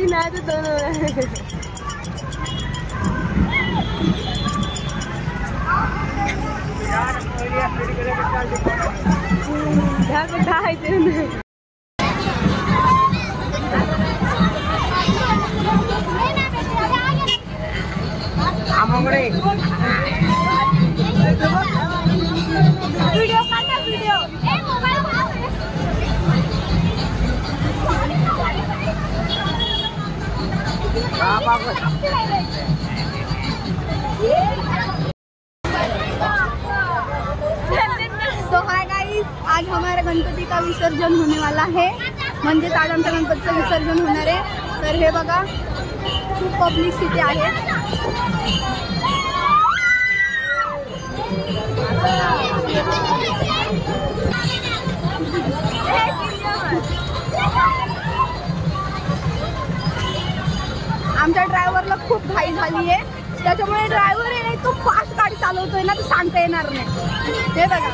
ती नाही तर दोन व्हिडिओ काढा व्हिडिओ तो हाय गाइस, आज हमारा गणपति का विसर्जन होने वाला है। म्हणजे आज आमच्या गणपतीचं विसर्जन होणार आहे। तर हे बघा खूप पब्लिसिटी आहे। आमच्या ड्रायव्हरला खूप घाई झाली आहे, त्याच्यामुळे ड्रायव्हर आहे नाही तो फास्ट गाडी चालवतोय ना, तर सांगता येणार नाही। हे बघा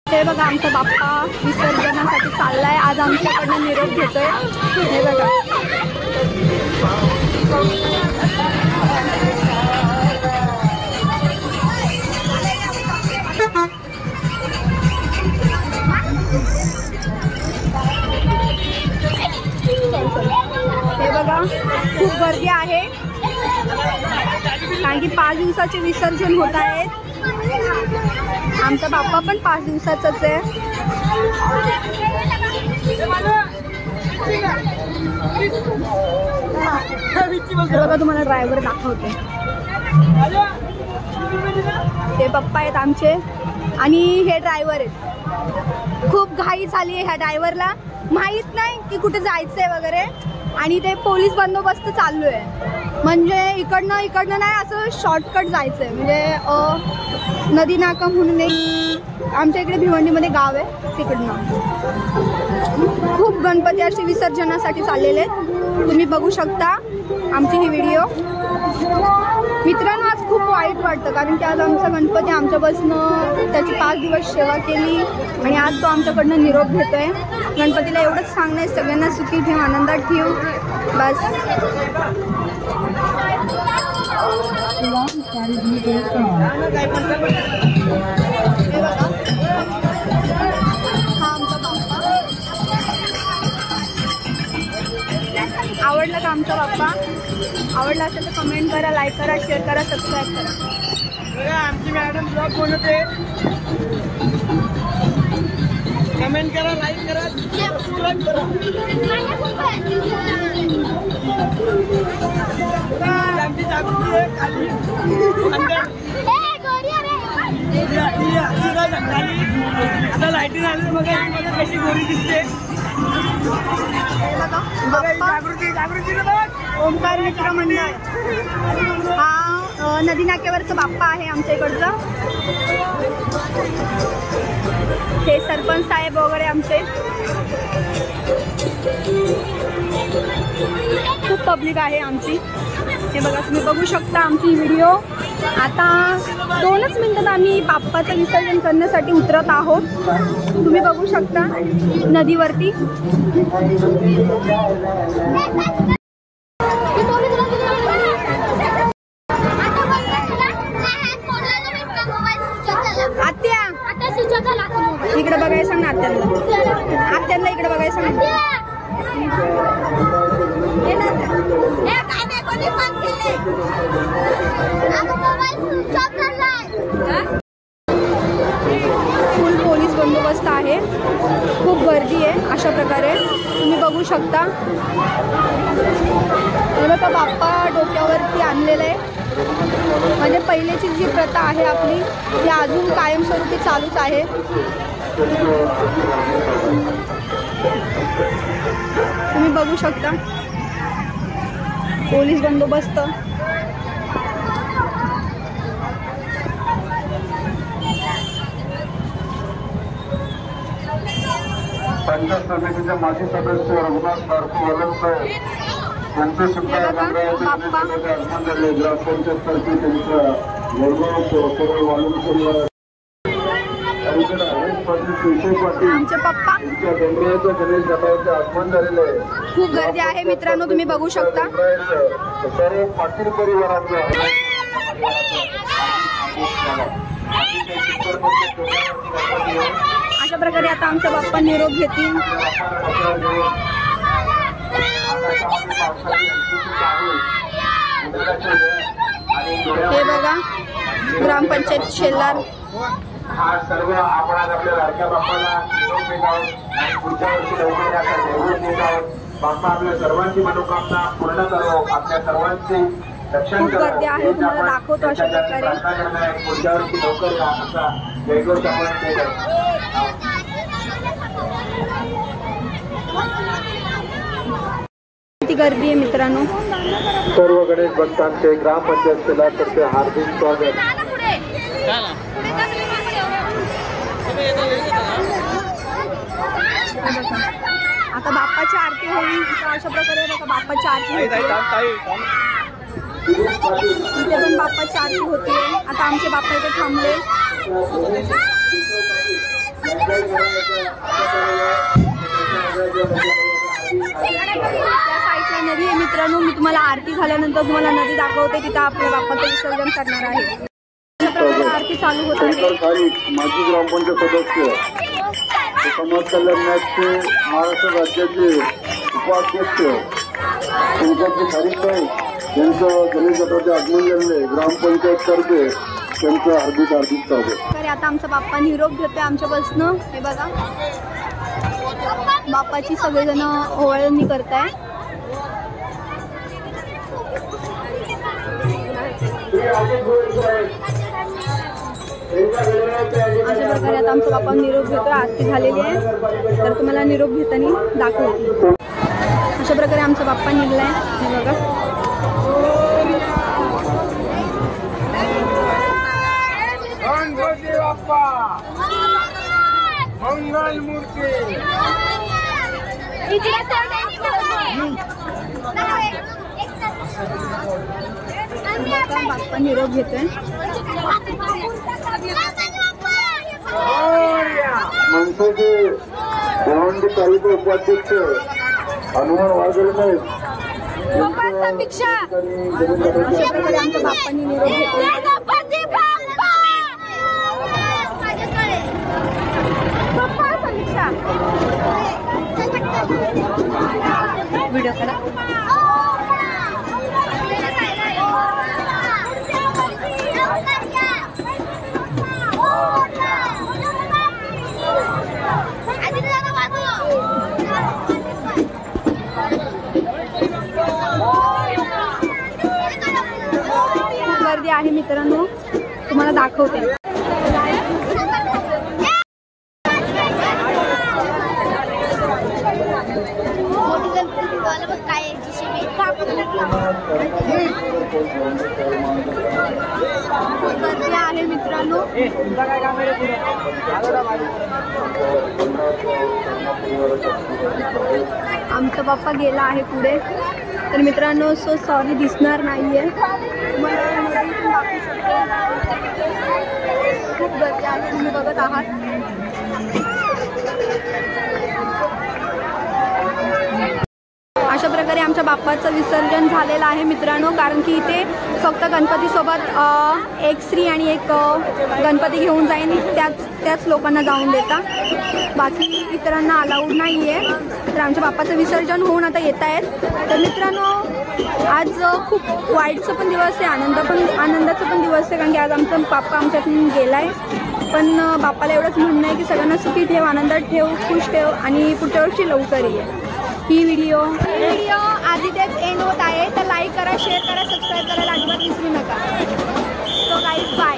हे बघा आमचा बाप्पा विसर्जनासाठी चाललाय। आज आमच्याकडनं निरोप घेतोय। हे बघा हे बघा खूप गर्दी आहे, कारण की 5 दिवसाचे विसर्जन होत आहेत। आमचा बाप्पा पण 5 दिवसाचाच आहे। बघा तुम्हाला ड्रायव्हर दाखवते, ते पप्पा आहेत आमचे आणि हे ड्रायव्हर आहेत। खूप घाई झाली आहे ह्या ड्रायव्हरला, माहित नाही की कुठे जायचंय वगैरे, आणि ते पोलीस बंदोबस्त चालू आहे। म्हणजे इकडनं नाही, असं शॉर्टकट जायचंय। म्हणजे नदी नाका म्हणून एक आमच्या इकडे भिवंडीमध्ये गाव आहे, तिकडनं खूप गणपती असे विसर्जनासाठी चाललेले आहेत। तुम्ही बघू शकता आमची ही व्हिडिओ। मित्रांनो आज खूप वाईट वाटतं, कारण की आज आमचा गणपती आमच्यापासनं त्याची 5 दिवस सेवा केली आणि आज तो आमच्याकडनं निरोप घेतोय। गणपतीला एवढंच सांगणं आहे, सगळ्यांना सुखी ठेव, आनंदात ठेव बस। आवडला का आमचा बाप्पा? आवडला असेल तर कमेंट करा, लाईक करा, शेअर करा, सबस्क्राईब करा। आमची मॅडम ब्लॉग बनवते, कमेंट करा, लाईक करा, सबस्क्राईब करा। आमची जागृती आहे खाली आता लाईटिंग आली, बघा कशी गोरी दिसते। जागृती ओमकार मित्र मंडळ हा नदी नाक्यावरचा बाप्पा आहे आमच्या इकडचा। हे सरपंच साहेब वगैरे आमचे, खूप पब्लिक आहे आमची। हे बघा तुम्ही बघू शकता आमची व्हिडिओ। आता 2च मिनिटात आम्ही बाप्पाचं विसर्जन करण्यासाठी उतरत आहोत। तुम्ही बघू शकता नदीवरती। इकडे बघायला सांग ना आत्यांना इकडे बघायला सांग। फुल पोलीस बंदोबस्त आहे, खूप गर्दी आहे। अशा प्रकारे तुम्ही बघू शकता। बघा बाप्पा डोक्यावरती आणलेलं आहे, म्हणजे पहिल्याची जी प्रथा आहे आपली ती अजून कायमस्वरूपी चालूच आहे। तुम्ही बघू शकता पोलीस बंदोबस्त। पंचायत समितीचे माजी सदस्य रघुनाथ बारकू वलंकर यांचे सुद्धा मंडळाचे आगमन झाले. ग्रामपंचायत तर्फे त्यांच्या वडगाव सरळ वालुंकर आमचे पप्पा गणेश घाटावरचे आगमन झालेलं आहे. खूप गर्दी आहे मित्रांनो, तुम्ही बघू शकता. सर्व पाटील परिवारांचं अशा प्रकारे आता आमच्या बाप्पा निरोप घेतील. हे बघा ग्रामपंचायत शेलार. हा सर्व आपण आज आपल्या लाडक्या बाप्पाला निरोप देत आहोत आणि पुढच्या वर्षी लवकर याचा निरोप देत आहोत. बाप्पा आपल्या सर्वांची मनोकामना पूर्ण करो, आपल्या सर्वांची रक्षण करा. गर्दी आहे, तुम्हाला दाखवतो अशा प्रकारे. पुढच्या वर्षी लवकर या असा जयघोष आपण देत आहोत. किती गर्दी आहे मित्रांनो. सर्व गणेश भक्तांचे ग्रामपंचायत शेलारतर्फे हार्दिक स्वागत. आता बाप्पाची आरती होईल. अशा प्रकारे बघा बाप्पाची आरती होते. इथे पण बाप्पाची आरती होते. आता आमचे बाप्पा इथे थांबले. त्या साईडला नदी आहे मित्रांनो. मी तुम्हाला आरती झाल्यानंतर तुम्हाला नदी दाखवते. तिथं आपल्या बाप्पाचं विसर्जन करणार आहे. आरती चालू होते. माजी ग्रामपंचायत सदस्य, समाज कल्याणाचे महाराष्ट्र राज्याचे उपाध्यक्ष पंकज खारीकसाहेब यांचं गणेश घाटाचे आगमन झालेले. ग्रामपंचायत तर्फे त्यांचं हार्दिक स्वागत. आता आमचा बाप्पा निरोप घेतोय आमच्या बसनं. हे बघा बाप्पाची सगळेजण ओवाळणी करताय. अशा प्रकारे आता आमचा बाप्पा निरोप घेतोय. आरती झालेली आहे तर तुम्हाला निरोप घेताना दाखवते. अशा प्रकारे आमचा बाप्पा निघलाय. हे बघा मंगल मूर्ती. बाप्पा निरोप घेतोय. मनसेचे भिवंडी तालुका उपाध्यक्ष हनुमान वाघेरे साहेब अशा प्रकारे आमच्या बाप्पांनी निरोप घेतोय. व्हिडिओ करा. गर्दी आहे मित्रांनो, तुम्हाला दाखवते. गर्दी आहे मित्रांनो. आमचा बाप्पा गेला आहे पुढे. तर मित्रांनो सो सॉरी दिसणार नाहीये. खूप गर्दी आहे, तुम्ही बघत आहात. अशा प्रकारे आमच्या बाप्पाचं विसर्जन झालेलं आहे मित्रांनो. कारण की इथे फक्त गणपतीसोबत एक स्त्री आणि एक गणपती घेऊन जाईन त्याच लोकांना जाऊन देता. बाकी इतरांना अलाउड नाही आहे. तर आमच्या बाप्पाचं विसर्जन होऊन आता येत आहेत. तर मित्रांनो आज खूप वाईटचा पण दिवस आहे, आनंदाचा पण दिवस आहे. कारण की आज आमचा बाप्पा आमच्यातून गेला आहे. पण बाप्पाला एवढंच म्हणणं आहे की सगळ्यांना सुखी ठेव, आनंदात ठेव, खुश ठेव आणि पुढच्या वर्षी लवकर ये. ही व्हिडिओ आधी तेच एंड होत आहे. तर लाईक करा, शेअर करा, सबस्क्राईब करायला अजिबात विसरू नका. So guys bye.